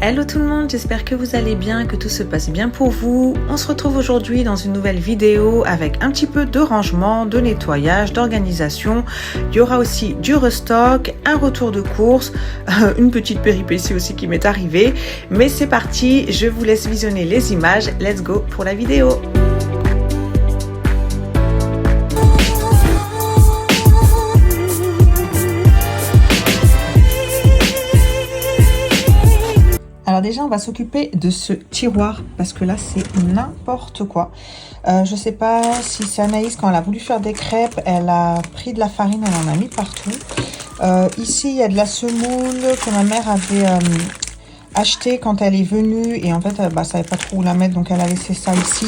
Hello tout le monde, j'espère que vous allez bien, que tout se passe bien pour vous. On se retrouve aujourd'hui dans une nouvelle vidéo avec un petit peu de rangement, de nettoyage, d'organisation. Il y aura aussi du restock, un retour de course, une petite péripétie aussi qui m'est arrivée. Mais c'est parti, je vous laisse visionner les images. Let's go pour la vidéo. Alors déjà, on va s'occuper de ce tiroir parce que là, c'est n'importe quoi. Je sais pas si c'est Anaïs, quand elle a voulu faire des crêpes, elle a pris de la farine, elle en a mis partout. Ici, il y a de la semoule que ma mère avait acheté quand elle est venue et en fait, elle savait pas trop où la mettre, donc elle a laissé ça ici.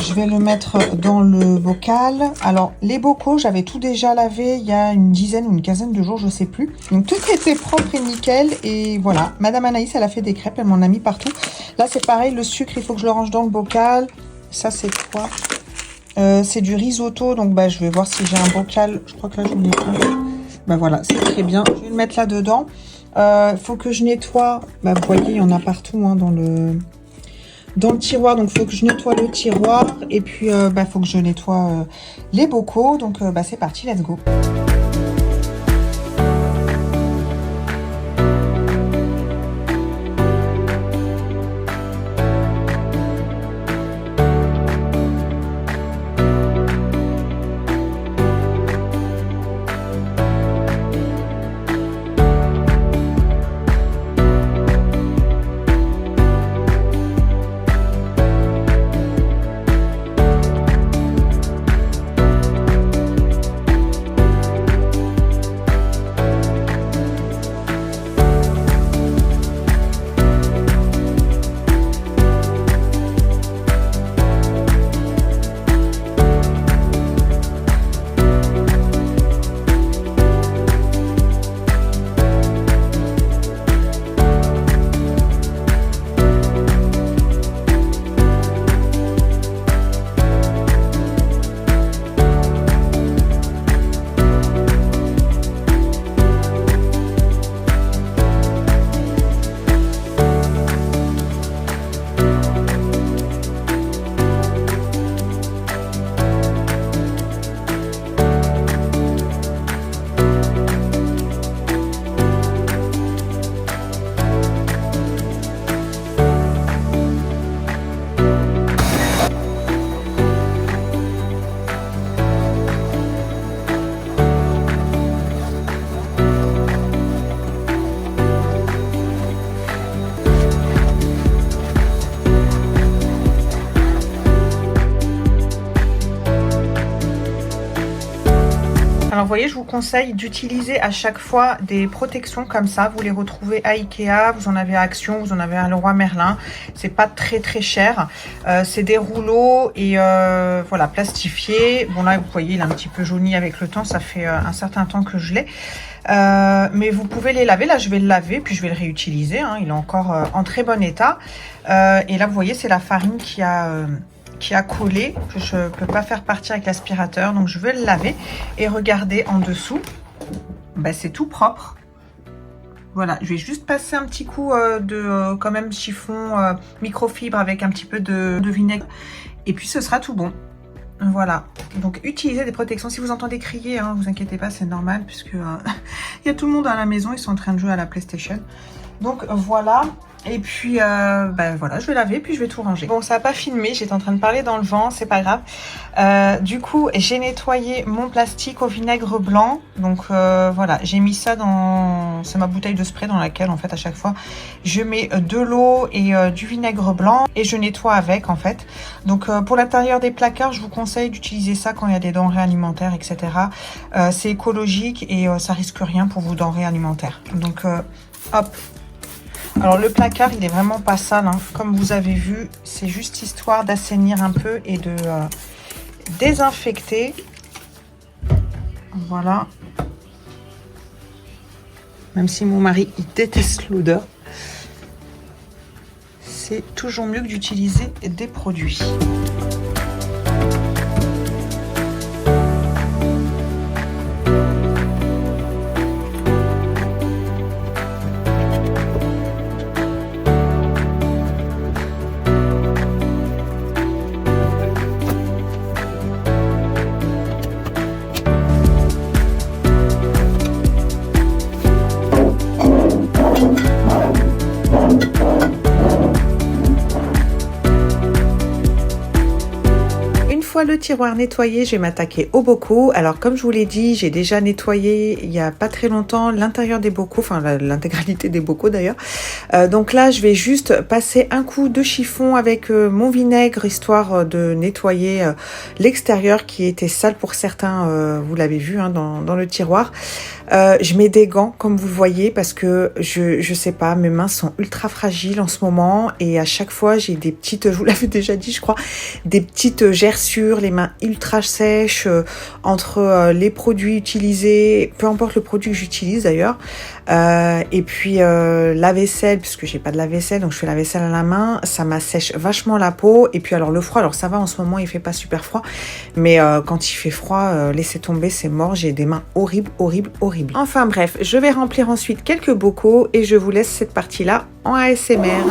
Je vais le mettre dans le bocal. Alors, les bocaux, j'avais tout déjà lavé il y a une dizaine ou une quinzaine de jours, je sais plus. Donc, tout était propre et nickel. Et voilà, Madame Anaïs, elle a fait des crêpes, elle m'en a mis partout. Là, c'est pareil, le sucre, il faut que je le range dans le bocal. Ça, c'est quoi? C'est du risotto, donc je vais voir si j'ai un bocal. Je crois que là, je n'ai pas. Voilà, c'est très bien. Je vais le mettre là-dedans. Faut que je nettoie. Vous voyez, il y en a partout hein, dans le tiroir, donc il faut que je nettoie le tiroir et puis faut que je nettoie les bocaux, donc c'est parti, let's go. Alors vous voyez, je vous conseille d'utiliser à chaque fois des protections comme ça. Vous les retrouvez à Ikea, vous en avez à Action, vous en avez à Leroy Merlin. C'est pas très cher. C'est des rouleaux et voilà, plastifiés. Bon là, vous voyez, il est un petit peu jauni avec le temps. Ça fait un certain temps que je l'ai. Mais vous pouvez les laver. Là, je vais le laver, puis je vais le réutiliser. Hein. Il est encore en très bon état. Et là, vous voyez, c'est la farine qui a collé, que je ne peux pas faire partir avec l'aspirateur, donc je vais le laver. Et regardez en dessous, c'est tout propre. Voilà, je vais juste passer un petit coup de quand même chiffon microfibre avec un petit peu de vinaigre et puis ce sera tout bon. Voilà, donc utilisez des protections. Si vous entendez crier, hein, vous inquiétez pas, c'est normal puisque il y a tout le monde à la maison, ils sont en train de jouer à la PlayStation. Donc voilà. Et puis voilà, je vais laver puis je vais tout ranger. Bon, ça n'a pas filmé, j'étais en train de parler dans le vent, c'est pas grave. Du coup, j'ai nettoyé mon plastique au vinaigre blanc. Donc voilà, j'ai mis ça dans... C'est ma bouteille de spray dans laquelle en fait à chaque fois je mets de l'eau et du vinaigre blanc et je nettoie avec en fait. Donc pour l'intérieur des placards, je vous conseille d'utiliser ça quand il y a des denrées alimentaires, etc. C'est écologique et ça risque rien pour vos denrées alimentaires. Donc hop. Alors le placard, il est vraiment pas sale, hein. Comme vous avez vu, c'est juste histoire d'assainir un peu et de désinfecter. Voilà. Même si mon mari, il déteste l'odeur, c'est toujours mieux que d'utiliser des produits. fois le tiroir nettoyé, je vais m'attaquer aux bocaux. Alors comme je vous l'ai dit, j'ai déjà nettoyé il y a pas très longtemps l'intérieur des bocaux, enfin l'intégralité des bocaux d'ailleurs. Donc là, je vais juste passer un coup de chiffon avec mon vinaigre, histoire de nettoyer l'extérieur qui était sale pour certains, vous l'avez vu hein, dans le tiroir. Je mets des gants comme vous le voyez parce que je sais pas, mes mains sont ultra fragiles en ce moment et à chaque fois j'ai des petites, je vous l'avais déjà dit je crois, des petites gerçures, les mains ultra sèches entre les produits utilisés, peu importe le produit que j'utilise d'ailleurs, et puis la vaisselle, puisque j'ai pas de lave-vaisselle donc je fais la vaisselle à la main, ça m'assèche vachement la peau. Et puis alors le froid, alors ça va en ce moment il fait pas super froid, mais quand il fait froid, laissez tomber, c'est mort, j'ai des mains horribles, horribles, horribles. Enfin bref, je vais remplir ensuite quelques bocaux et je vous laisse cette partie-là en ASMR.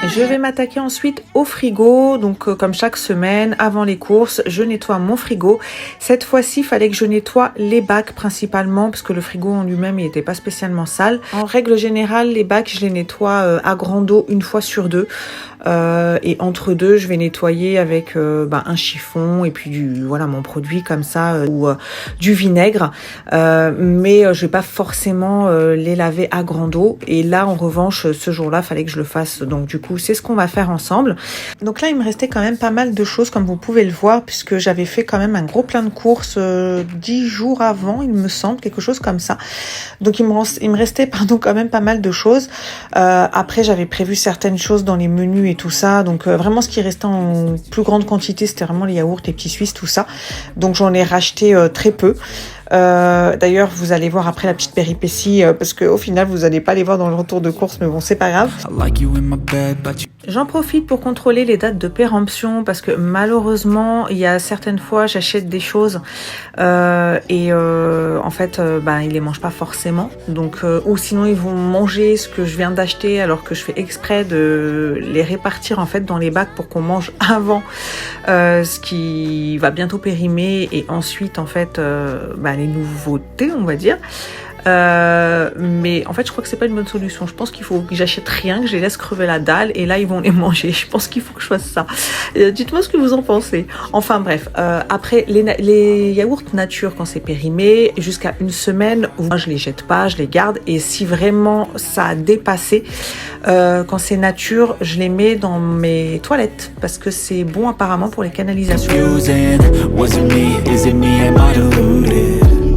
Je vais m'attaquer ensuite au frigo, donc comme chaque semaine, avant les courses, je nettoie mon frigo. Cette fois-ci, il fallait que je nettoie les bacs principalement, parce que le frigo en lui-même, il n'était pas spécialement sale. En règle générale, les bacs, je les nettoie à grande eau une fois sur deux. Et entre deux, je vais nettoyer avec un chiffon et puis voilà mon produit comme ça ou du vinaigre. Mais je vais pas forcément les laver à grande eau. Et là, en revanche, ce jour-là, fallait que je le fasse. Donc du coup, c'est ce qu'on va faire ensemble. Donc là, il me restait quand même pas mal de choses, comme vous pouvez le voir, puisque j'avais fait quand même un gros plein de courses 10 jours avant, il me semble, quelque chose comme ça. Donc il me restait quand même pas mal de choses. Après, j'avais prévu certaines choses dans les menus et tout ça. Donc vraiment, ce qui restait en plus grande quantité, c'était vraiment les yaourts, les petits suisses, tout ça. Donc j'en ai racheté très peu. D'ailleurs, vous allez voir après la petite péripétie, parce qu'au final, vous n'allez pas les voir dans le retour de course, mais bon, c'est pas grave. J'en profite pour contrôler les dates de péremption, parce que malheureusement, il y a certaines fois, j'achète des choses en fait, ils les mangent pas forcément. Donc, ou sinon, ils vont manger ce que je viens d'acheter, alors que je fais exprès de les répartir en fait dans les bacs pour qu'on mange avant ce qui va bientôt périmer, et ensuite en fait les nouveautés, on va dire. Mais en fait, je crois que c'est pas une bonne solution. Je pense qu'il faut que j'achète rien, que je les laisse crever la dalle, et là ils vont les manger. Je pense qu'il faut que je fasse ça. Dites-moi ce que vous en pensez. Enfin bref, après les yaourts nature, quand c'est périmé, jusqu'à une semaine, moi je les jette pas, je les garde. Et si vraiment ça a dépassé, quand c'est nature, je les mets dans mes toilettes, parce que c'est bon apparemment pour les canalisations.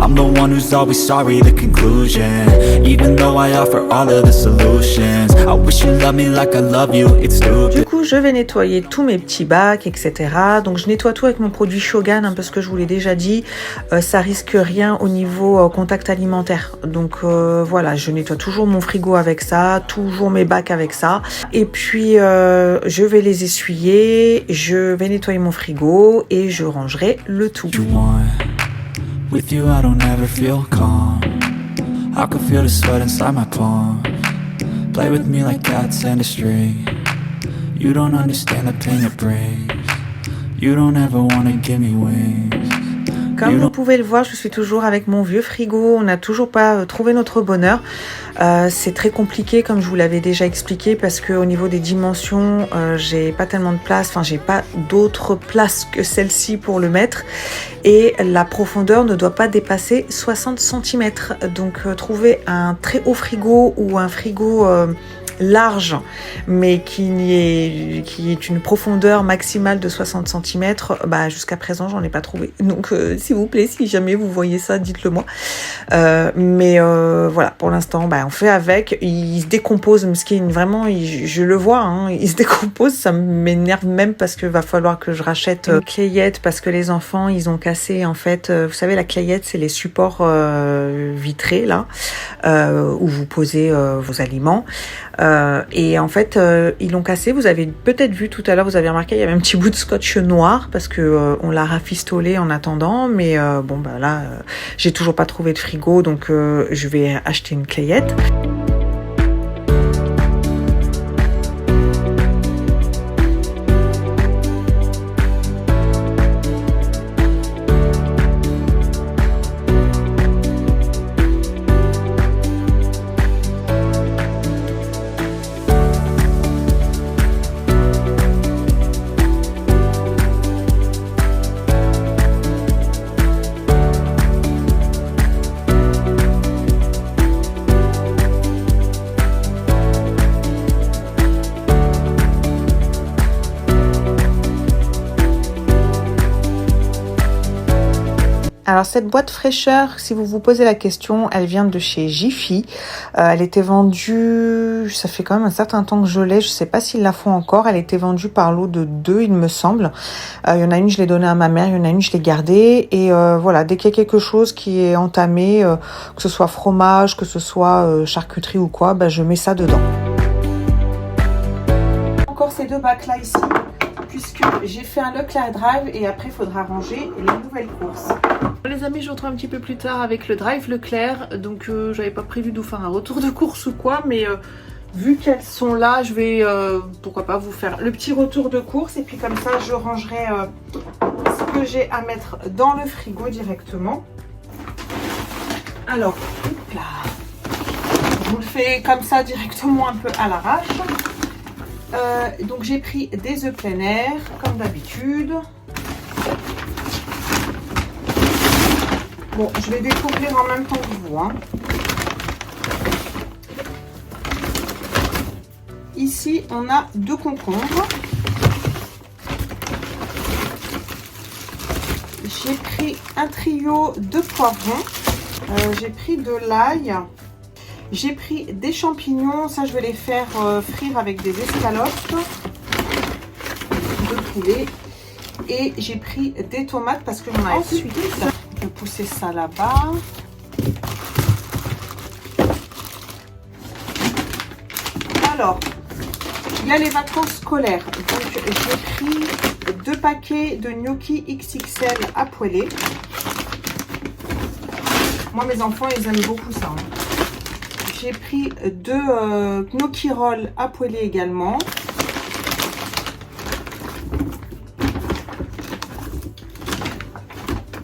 I'm the one who's always sorry, the conclusion. Even though I offer all of the solutions, I wish you loved me like I love you, it's stupid. Du coup, je vais nettoyer tous mes petits bacs, etc. Donc, je nettoie tout avec mon produit Shogun, parce que je vous l'ai déjà dit, ça risque rien au niveau contact alimentaire. Donc, voilà, je nettoie toujours mon frigo avec ça, toujours mes bacs avec ça. Et puis, je vais les essuyer, je vais nettoyer mon frigo et je rangerai le tout. With you I don't ever feel calm. I can feel the sweat inside my palm. Play with me like cats and a string. You don't understand the pain it brings. You don't ever wanna give me wings. Comme vous pouvez le voir, je suis toujours avec mon vieux frigo. On n'a toujours pas trouvé notre bonheur. C'est très compliqué, comme je vous l'avais déjà expliqué, parce que au niveau des dimensions, j'ai pas tellement de place. Enfin, j'ai pas d'autre place que celle-ci pour le mettre. Et la profondeur ne doit pas dépasser 60 cm. Donc, trouver un très haut frigo ou un frigo large, mais qui est une profondeur maximale de 60 cm, jusqu'à présent j'en ai pas trouvé. Donc s'il vous plaît, si jamais vous voyez ça, dites-le moi. Voilà, pour l'instant on fait avec. Il se décompose, Mskin, vraiment, je le vois, hein, il se décompose. Ça m'énerve même, parce que va falloir que je rachète une clayette, parce que les enfants ils ont cassé en fait, vous savez, la clayette, c'est les supports vitrés là, où vous posez vos aliments. Et en fait, ils l'ont cassé. Vous avez peut-être vu tout à l'heure, vous avez remarqué, il y avait un petit bout de scotch noir, parce que on l'a rafistolé en attendant. Mais là, j'ai toujours pas trouvé de frigo, donc je vais acheter une clayette. Alors cette boîte fraîcheur, si vous vous posez la question, elle vient de chez Jiffy. Elle était vendue, ça fait quand même un certain temps que je l'ai, je sais pas s'ils la font encore. Elle était vendue par lot de 2, il me semble. Il y en a une, je l'ai donnée à ma mère, il y en a une, je l'ai gardée. Et voilà, dès qu'il y a quelque chose qui est entamé, que ce soit fromage, que ce soit charcuterie ou quoi, je mets ça dedans. Encore ces deux bacs là ici, puisque j'ai fait un Leclerc Drive et après il faudra ranger les nouvelles courses. Les amis, je vous retrouve un petit peu plus tard avec le Drive Leclerc. Donc j'avais pas prévu de vous faire un retour de course ou quoi, mais vu qu'elles sont là, je vais, pourquoi pas, vous faire le petit retour de course. Et puis comme ça, je rangerai ce que j'ai à mettre dans le frigo directement. Alors, hop là. Je vous le fais comme ça directement un peu à l'arrache. Donc j'ai pris des œufs plein air, comme d'habitude. Bon, je vais découvrir en même temps que vous. Hein. Ici, on a 2 concombres. J'ai pris un trio de poivrons. J'ai pris de l'ail. J'ai pris des champignons. Ça, je vais les faire frire avec des escalopes de poulet. Et j'ai pris des tomates parce que j'en avais ensuite. Je vais pousser ça là-bas. Alors, il y a les vacances scolaires. Donc, j'ai pris 2 paquets de gnocchi XXL à poêler. Moi, mes enfants, ils aiment beaucoup ça. Hein. J'ai pris 2 gnocchi rolls à poêler également.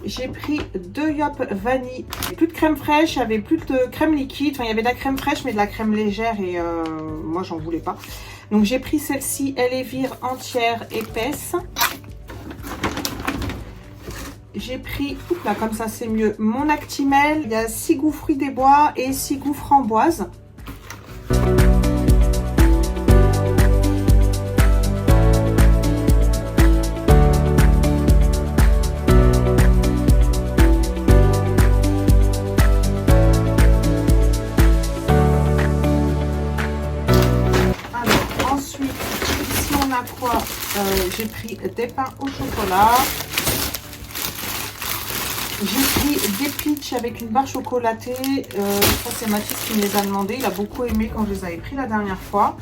J'ai pris 2 yop vanille. Plus de crème fraîche, il n'y avait plus de crème liquide. Enfin, il y avait de la crème fraîche, mais de la crème légère. Et moi, j'en voulais pas. Donc, j'ai pris celle-ci. Elle est vire entière, épaisse. J'ai pris, là, comme ça, c'est mieux, mon Actimel. Il y a 6 goûts fruits des bois et 6 goûts framboises. J'ai pris des pains au chocolat. J'ai pris des peach avec une barre chocolatée. Ça, c'est Mathis qui me les a demandé. Il a beaucoup aimé quand je les avais pris la dernière fois.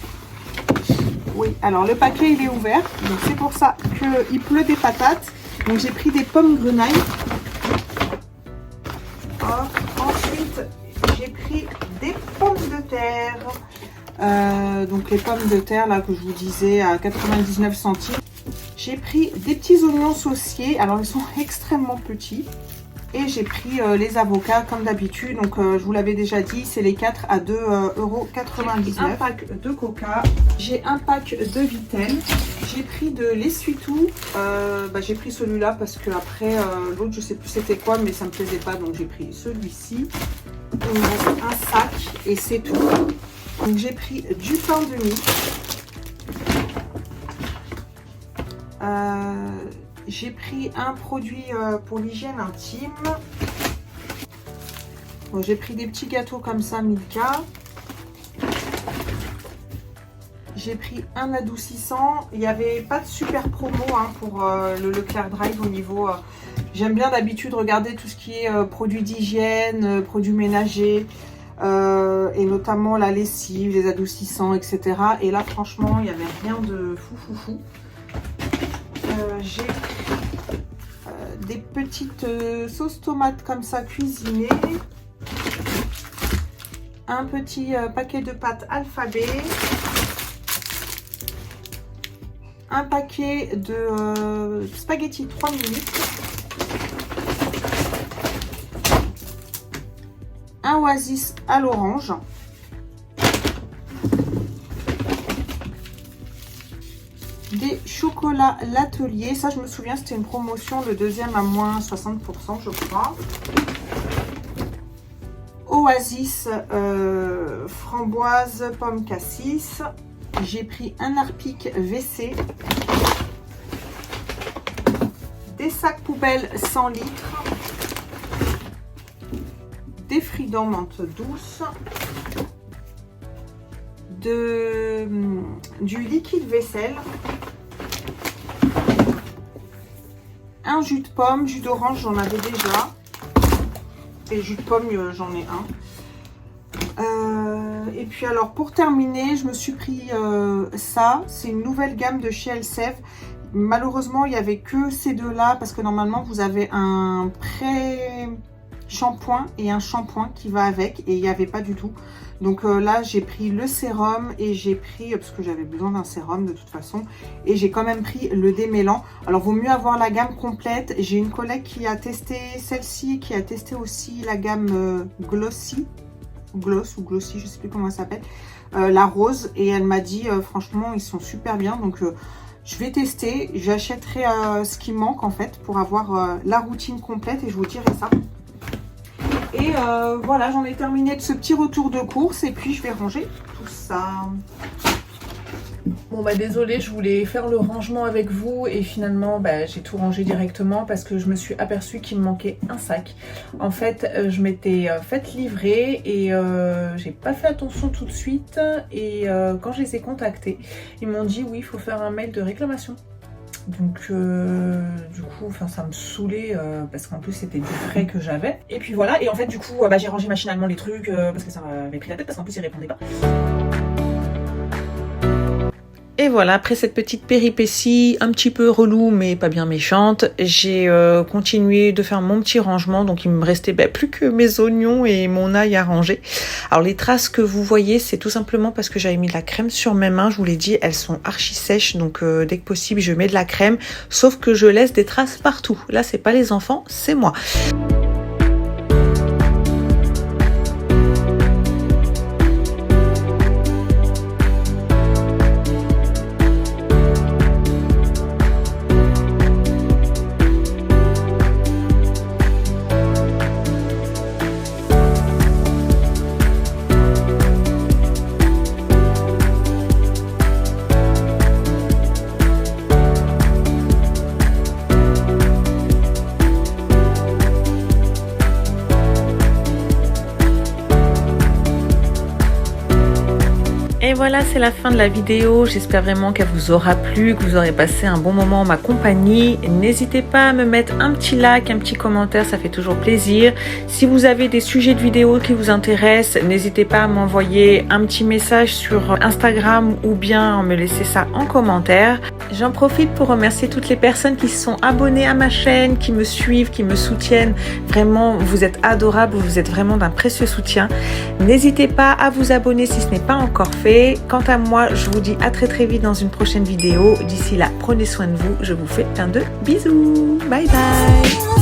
Oui, alors le paquet, il est ouvert. Donc, c'est pour ça qu'il pleut des patates. Donc, j'ai pris des pommes grenailles. Ensuite, j'ai pris des pommes de terre. Donc les pommes de terre là que je vous disais à 99 centimes. J'ai pris des petits oignons sauciers, alors ils sont extrêmement petits. Et j'ai pris les avocats comme d'habitude, donc je vous l'avais déjà dit, c'est les 4 à 2,99 €. Un pack de coca, j'ai un pack de Vittel, j'ai pris de l'essuie-tout, j'ai pris celui-là parce que après l'autre je sais plus c'était quoi mais ça me plaisait pas donc j'ai pris celui-ci. Il me reste un sac et c'est tout. Donc j'ai pris du pain de mie. J'ai pris un produit pour l'hygiène intime. Bon, j'ai pris des petits gâteaux comme ça, Milka. J'ai pris un adoucissant. Il n'y avait pas de super promo hein, pour le Leclerc Drive au niveau... J'aime bien d'habitude regarder tout ce qui est produits d'hygiène, produits ménagers. Et notamment la lessive, les adoucissants, etc. Et là, franchement, il n'y avait rien de fou. J'ai pris des petites sauces tomates comme ça cuisinées. Un petit paquet de pâtes alphabet. Un paquet de spaghettis 3 minutes. Un Oasis à l'orange. Des chocolats l'atelier. Ça, je me souviens, c'était une promotion. Le deuxième à moins 60%, je crois. Oasis framboise, pomme cassis. J'ai pris un Harpic WC. Des sacs poubelles 100 litres. Des Fridans menthe douce, du liquide vaisselle, un jus de pomme, jus d'orange j'en avais déjà, et jus de pomme j'en ai un. Et puis alors pour terminer, je me suis pris ça, c'est une nouvelle gamme de chez Elseve. Malheureusement il n'y avait que ces deux là parce que normalement vous avez un pré... shampoing et un shampoing qui va avec, et il n'y avait pas du tout. Donc là j'ai pris le sérum et j'ai pris, parce que j'avais besoin d'un sérum de toute façon, et j'ai quand même pris le démêlant. Alors vaut mieux avoir la gamme complète. J'ai une collègue qui a testé celle-ci, qui a testé aussi la gamme Glossy, Gloss ou Glossy, je sais plus comment elle s'appelle, la rose, et elle m'a dit franchement ils sont super bien. Donc je vais tester, j'achèterai ce qui manque en fait pour avoir la routine complète et je vous dirai ça. Et voilà, j'en ai terminé de ce petit retour de course et puis je vais ranger tout ça. Bon bah désolée, je voulais faire le rangement avec vous et finalement bah, j'ai tout rangé directement parce que je me suis aperçue qu'il me manquait un sac. En fait, je m'étais faite livrer et j'ai pas fait attention tout de suite, et quand je les ai contactés, ils m'ont dit oui, il faut faire un mail de réclamation. Donc du coup enfin ça me saoulait parce qu'en plus c'était des frais que j'avais, et puis voilà. Et en fait du coup bah, j'ai rangé machinalement les trucs parce que ça m'avait pris la tête, parce qu'en plus ils répondaient pas. Et voilà, après cette petite péripétie un petit peu relou mais pas bien méchante, j'ai continué de faire mon petit rangement. Donc il me restait plus que mes oignons et mon ail à ranger. Alors les traces que vous voyez, c'est tout simplement parce que j'avais mis de la crème sur mes mains. Je vous l'ai dit, elles sont archi sèches, donc dès que possible je mets de la crème, sauf que je laisse des traces partout. Là c'est pas les enfants, c'est moi. Et voilà, c'est la fin de la vidéo. J'espère vraiment qu'elle vous aura plu, que vous aurez passé un bon moment en ma compagnie. N'hésitez pas à me mettre un petit like, un petit commentaire, ça fait toujours plaisir. Si vous avez des sujets de vidéos qui vous intéressent, n'hésitez pas à m'envoyer un petit message sur Instagram ou bien me laisser ça en commentaire. J'en profite pour remercier toutes les personnes qui se sont abonnées à ma chaîne, qui me suivent, qui me soutiennent. Vraiment, vous êtes adorables, vous êtes vraiment d'un précieux soutien. N'hésitez pas à vous abonner si ce n'est pas encore fait. Quant à moi, je vous dis à très vite dans une prochaine vidéo. D'ici là, prenez soin de vous. Je vous fais plein de bisous. Bye bye.